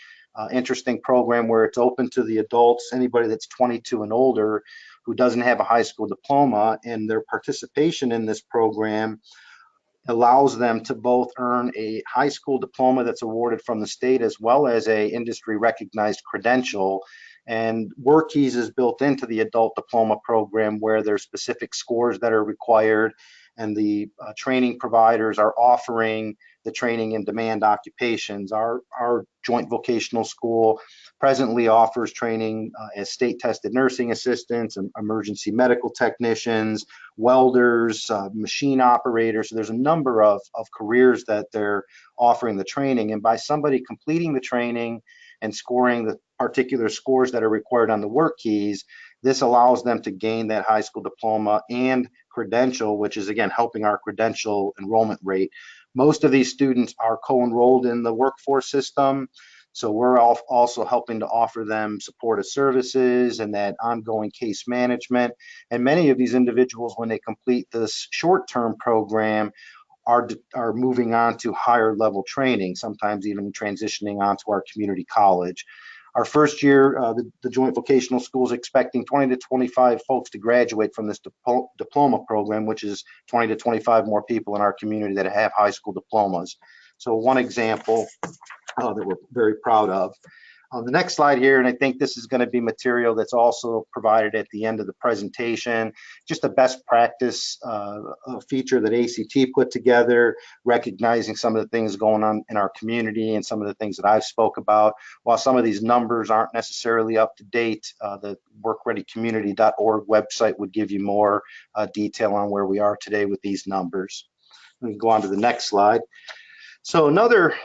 interesting program where it's open to the adults, anybody that's 22 and older who doesn't have a high school diploma, and their participation in this program allows them to both earn a high school diploma that's awarded from the state as well as a industry recognized credential. And WorkKeys is built into the adult diploma program where there's specific scores that are required, and the training providers are offering the training in demand occupations. Our joint vocational school presently offers training as state tested nursing assistants and emergency medical technicians, welders, machine operators. So there's a number of careers that they're offering the training. And by somebody completing the training and scoring the particular scores that are required on the work keys, this allows them to gain that high school diploma and credential, which is again helping our credential enrollment rate. Most of these students are co-enrolled in the workforce system, so we're also helping to offer them supportive services and that ongoing case management. And many of these individuals, when they complete this short-term program, are moving on to higher level training, sometimes even transitioning onto our community college. Our first year, the joint vocational school is expecting 20 to 25 folks to graduate from this diploma program, which is 20 to 25 more people in our community that have high school diplomas. So one example that we're very proud of. On the next slide here, and I think this is going to be material that's also provided at the end of the presentation, just a best practice feature that ACT put together, recognizing some of the things going on in our community and some of the things that I've spoke about. While some of these numbers aren't necessarily up to date, the workreadycommunity.org website would give you more detail on where we are today with these numbers. We can go on to the next slide. So another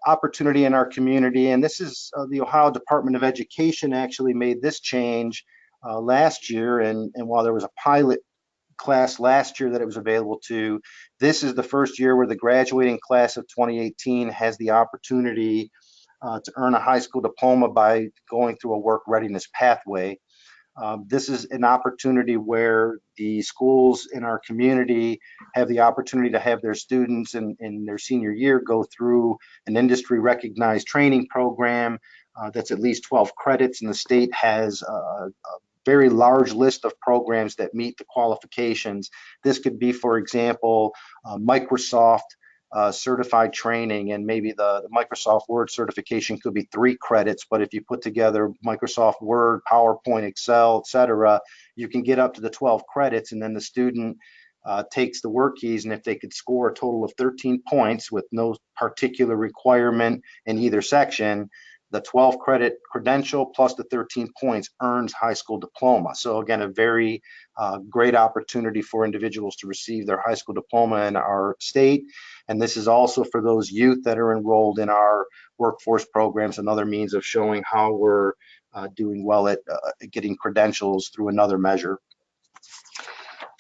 opportunity in our community, and this is the Ohio Department of Education actually made this change last year, and while there was a pilot class last year that it was available to, this is the first year where the graduating class of 2018 has the opportunity to earn a high school diploma by going through a work readiness pathway. This is an opportunity where the schools in our community have the opportunity to have their students in their senior year go through an industry recognized training program that's at least 12 credits, and the state has a very large list of programs that meet the qualifications. This could be, for example, Microsoft certified training, and maybe the Microsoft Word certification could be 3 credits, but if you put together Microsoft Word, PowerPoint, Excel, etc., you can get up to the 12 credits, and then the student takes the work keys, and if they could score a total of 13 points with no particular requirement in either section, the 12 credit credential plus the 13 points earns high school diploma. So again, a very great opportunity for individuals to receive their high school diploma in our state. And this is also for those youth that are enrolled in our workforce programs, another means of showing how we're doing well at getting credentials through another measure.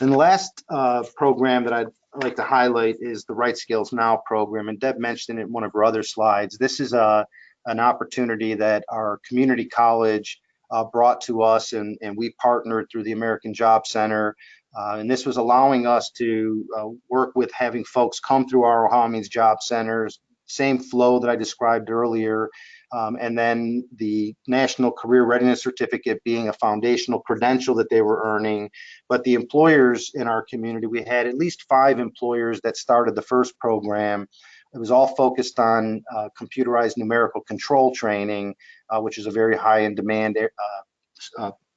And the last program that I'd like to highlight is the Right Skills Now program. And Deb mentioned it in one of her other slides. This is an opportunity that our community college brought to us, and we partnered through the American Job Center. And this was allowing us to work with having folks come through our Ohio Means Job Centers, same flow that I described earlier. And then the National Career Readiness Certificate being a foundational credential that they were earning. But the employers in our community, we had at least 5 employers that started the first program. It was all focused on computerized numerical control training, which is a very high in demand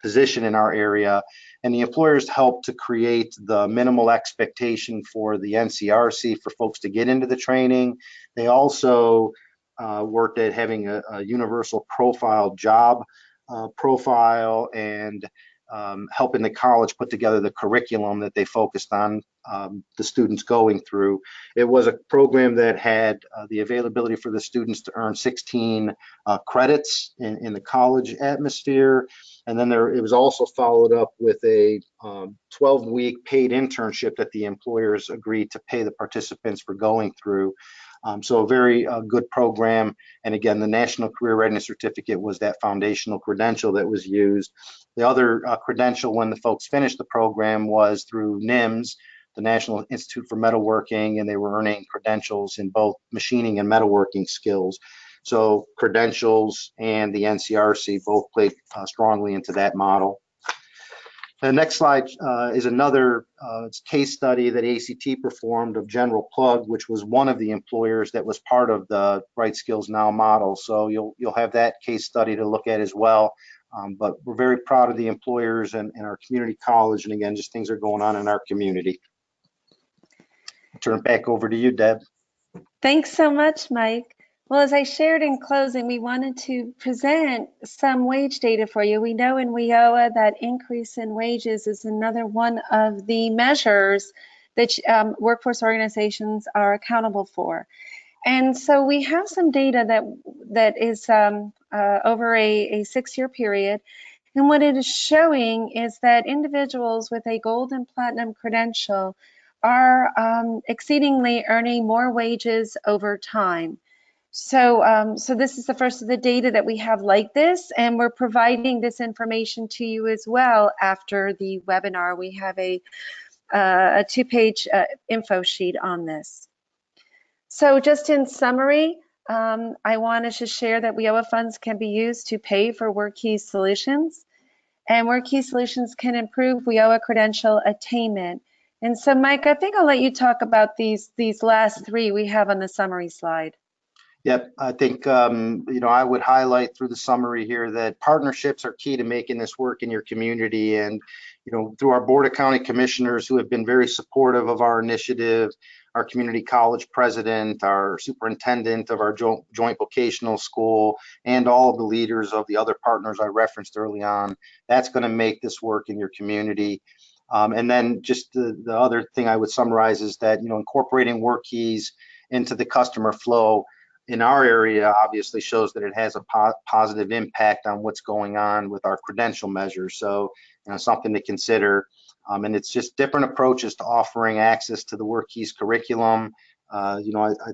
position in our area. And the employers helped to create the minimal expectation for the NCRC for folks to get into the training. They also worked at having a universal profile job profile, and helping the college put together the curriculum that they focused on the students going through. It was a program that had the availability for the students to earn 16 credits in the college atmosphere. And then it was also followed up with a 12-week paid internship that the employers agreed to pay the participants for going through. So a very good program. And again, the National Career Readiness Certificate was that foundational credential that was used. The other credential when the folks finished the program was through NIMS, the National Institute for Metalworking, and they were earning credentials in both machining and metalworking skills. So credentials and the NCRC both played strongly into that model. The next slide is another case study that ACT performed of General Plug, which was one of the employers that was part of the Right Skills Now model. So you'll have that case study to look at as well. But we're very proud of the employers and our community college. And again, just things are going on in our community. I'll turn it back over to you, Deb. Thanks so much, Mike. Well, as I shared in closing, we wanted to present some wage data for you. We know in WIOA that increase in wages is another one of the measures that workforce organizations are accountable for. And so we have some data that is over a 6-year period. And what it is showing is that individuals with a gold and platinum credential are exceedingly earning more wages over time. So this is the first of the data that we have like this, and we're providing this information to you as well after the webinar. We have a 2-page info sheet on this. So just in summary, I wanted to share that WIOA funds can be used to pay for WorkKey solutions, and WorkKey solutions can improve WIOA credential attainment. And so, Mike, I think I'll let you talk about these last 3 we have on the summary slide. Yep, I think, I would highlight through the summary here that partnerships are key to making this work in your community. And, through our Board of County Commissioners who have been very supportive of our initiative, our community college president, our superintendent of our joint vocational school, and all of the leaders of the other partners I referenced early on, that's going to make this work in your community. And then just the other thing I would summarize is that, incorporating WorkKeys into the customer flow in our area obviously shows that it has a positive impact on what's going on with our credential measures. So, something to consider. And it's just different approaches to offering access to the WorkKeys curriculum. I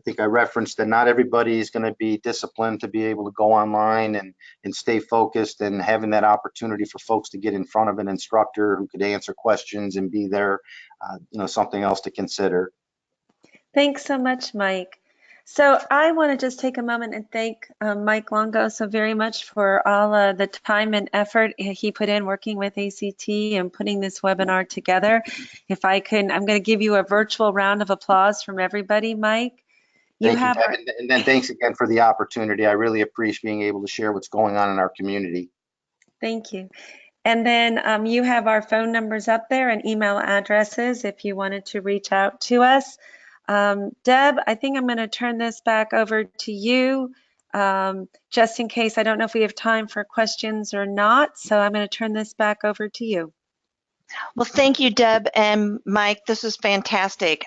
think I referenced that not everybody is going to be disciplined to be able to go online and stay focused, and having that opportunity for folks to get in front of an instructor who could answer questions and be there, something else to consider. Thanks so much, Mike. So I want to just take a moment and thank Mike Longo so very much for all the time and effort he put in working with ACT and putting this webinar together. If I can, I'm going to give you a virtual round of applause from everybody, Mike. Thank you, Deb, and then thanks again for the opportunity. I really appreciate being able to share what's going on in our community. Thank you. And then you have our phone numbers up there and email addresses if you wanted to reach out to us. Deb, I think I'm going to turn this back over to you, just in case. I don't know if we have time for questions or not, so I'm going to turn this back over to you. Well, thank you, Deb and Mike. This is fantastic.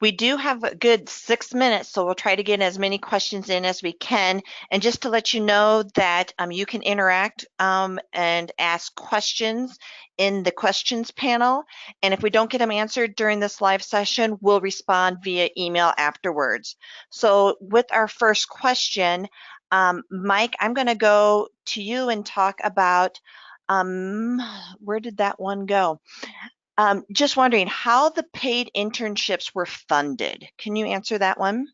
We do have a good 6 minutes, so we'll try to get as many questions in as we can. And just to let you know that you can interact and ask questions in the questions panel. And if we don't get them answered during this live session, we'll respond via email afterwards. So with our first question, Mike, I'm going to go to you and talk about where did that one go? Just wondering how the paid internships were funded. Can you answer that one?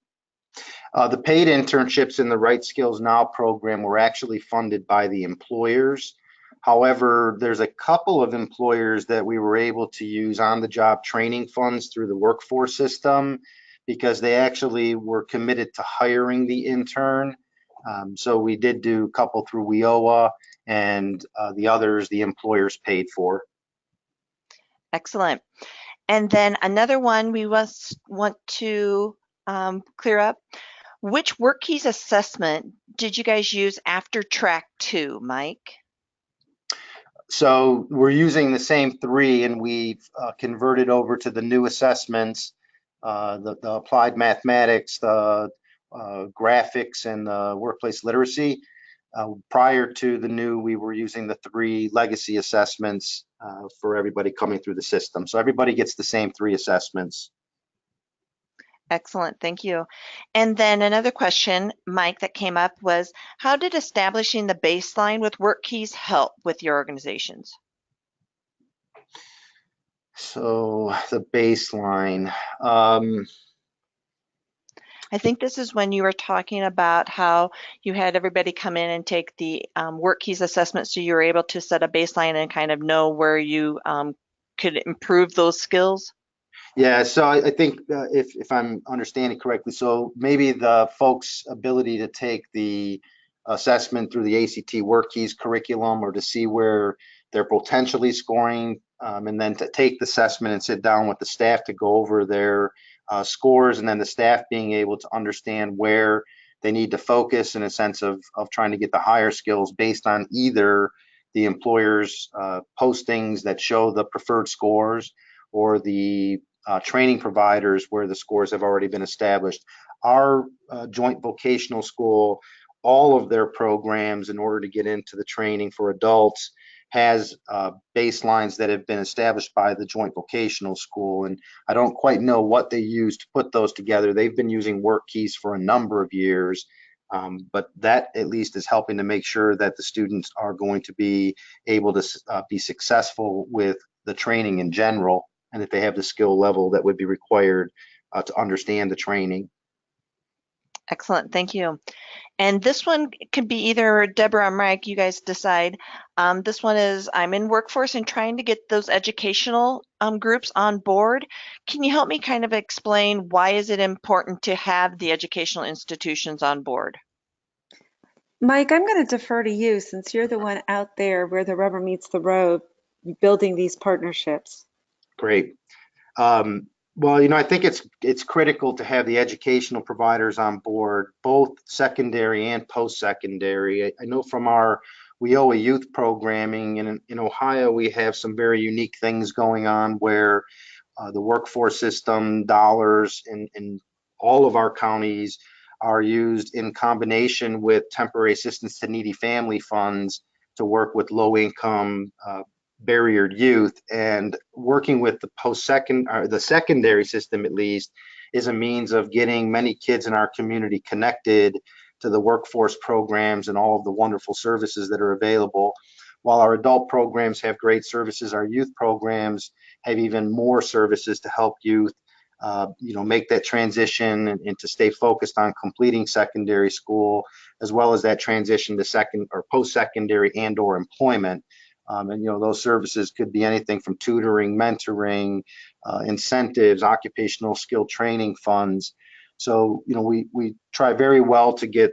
The paid internships in the Right Skills Now program were actually funded by the employers. However, there's a couple of employers that we were able to use on-the-job training funds through the workforce system because they actually were committed to hiring the intern. So we did do a couple through WIOA, and the others the employers paid for. Excellent. And then another one we must want to clear up. Which WorkKeys assessment did you guys use after track 2, Mike? So we're using the same three, and we've converted over to the new assessments, the applied mathematics, the graphics, and the workplace literacy. Prior to the new, we were using the 3 legacy assessments for everybody coming through the system. So everybody gets the same 3 assessments. Excellent, thank you. And then another question, Mike, that came up was, how did establishing the baseline with WorkKeys help with your organizations? So the baseline. I think this is when you were talking about how you had everybody come in and take the WorkKeys assessment, so you were able to set a baseline and kind of know where you could improve those skills. Yeah, so I think if I'm understanding correctly, so maybe the folks' ability to take the assessment through the ACT WorkKeys curriculum or to see where they're potentially scoring, and then to take the assessment and sit down with the staff to go over their scores, and then the staff being able to understand where they need to focus in a sense of trying to get the higher skills based on either the employer's postings that show the preferred scores or the training providers where the scores have already been established. Our joint vocational school, all of their programs in order to get into the training for adults has baselines that have been established by the joint vocational school. And I don't quite know what they use to put those together. They've been using WorkKeys for a number of years. But that at least is helping to make sure that the students are going to be able to be successful with the training in general, and that they have the skill level that would be required to understand the training. Excellent, thank you. And this one could be either Deborah or Mike, you guys decide. This one is, I'm in workforce and trying to get those educational groups on board. Can you help me kind of explain why is it important to have the educational institutions on board? Mike, I'm going to defer to you since you're the one out there where the rubber meets the road, building these partnerships. Great. Well, I think it's critical to have the educational providers on board, both secondary and post-secondary. I know from our WIOA youth programming in Ohio, we have some very unique things going on where the workforce system dollars in all of our counties are used in combination with temporary assistance to needy family funds to work with low-income barriered youth, and working with the secondary system at least is a means of getting many kids in our community connected to the workforce programs and all of the wonderful services that are available. While our adult programs have great services, our youth programs have even more services to help youth make that transition and to stay focused on completing secondary school, as well as that transition to second or post-secondary and or employment. And those services could be anything from tutoring, mentoring, incentives, occupational skill training funds. So we try very well to get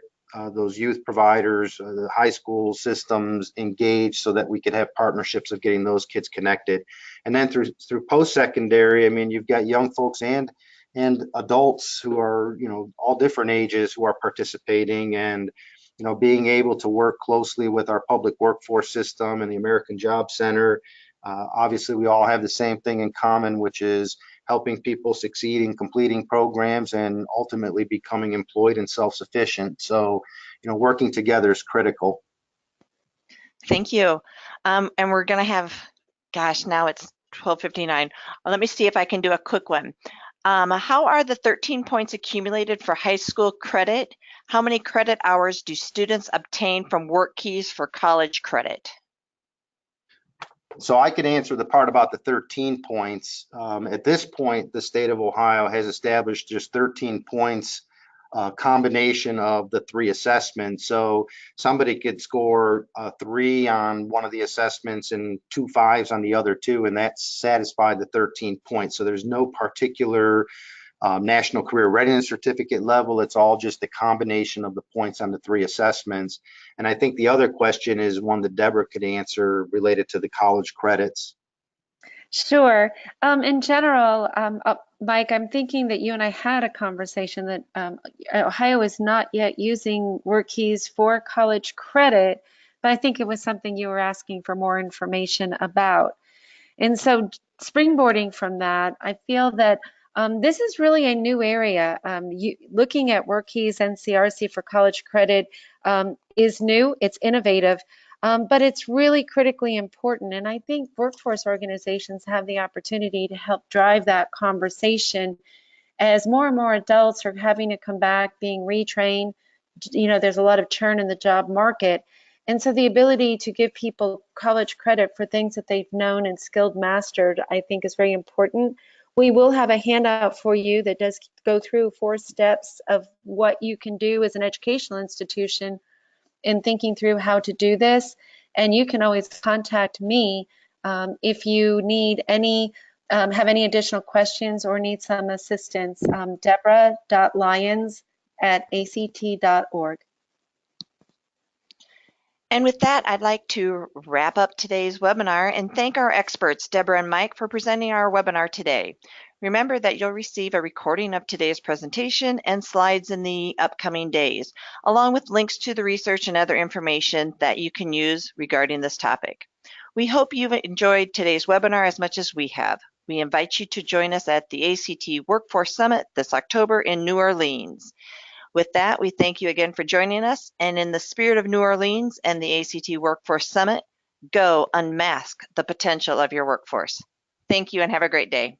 those youth providers, the high school systems engaged so that we could have partnerships of getting those kids connected. And then through post-secondary, I mean, you've got young folks and adults who are all different ages who are participating, and being able to work closely with our public workforce system and the American Job Center. Obviously, we all have the same thing in common, which is helping people succeed in completing programs and ultimately becoming employed and self-sufficient. So, working together is critical. Thank you. And we're going to have, gosh, now it's 12:59. Let me see if I can do a quick one. How are the 13 points accumulated for high school credit? How many credit hours do students obtain from WorkKeys for college credit? So I could answer the part about the 13 points. At this point, the state of Ohio has established just 13 points, combination of the 3 assessments. So somebody could score 3 on one of the assessments and 2 5s on the other 2, and that's satisfied the 13 points. So there's no particular National Career Readiness Certificate level. It's all just a combination of the points on the 3 assessments. And I think the other question is one that Deborah could answer related to the college credits. Sure. In general, Mike, I'm thinking that you and I had a conversation that Ohio is not yet using WorkKeys for college credit, but I think it was something you were asking for more information about. And so springboarding from that, I feel that this is really a new area. Looking at WorkKeys NCRC for college credit is new, it's innovative, but it's really critically important. And I think workforce organizations have the opportunity to help drive that conversation as more and more adults are having to come back, being retrained. There's a lot of churn in the job market. And so the ability to give people college credit for things that they've known and skilled mastered, I think is very important. We will have a handout for you that does go through 4 steps of what you can do as an educational institution in thinking through how to do this. And you can always contact me if you need any, have any additional questions or need some assistance. Deborah.lyons@act.org. And with that, I'd like to wrap up today's webinar and thank our experts, Deborah and Mike, for presenting our webinar today. Remember that you'll receive a recording of today's presentation and slides in the upcoming days, along with links to the research and other information that you can use regarding this topic. We hope you've enjoyed today's webinar as much as we have. We invite you to join us at the ACT Workforce Summit this October in New Orleans. With that, we thank you again for joining us, and in the spirit of New Orleans and the ACT Workforce Summit, go unmask the potential of your workforce. Thank you and have a great day.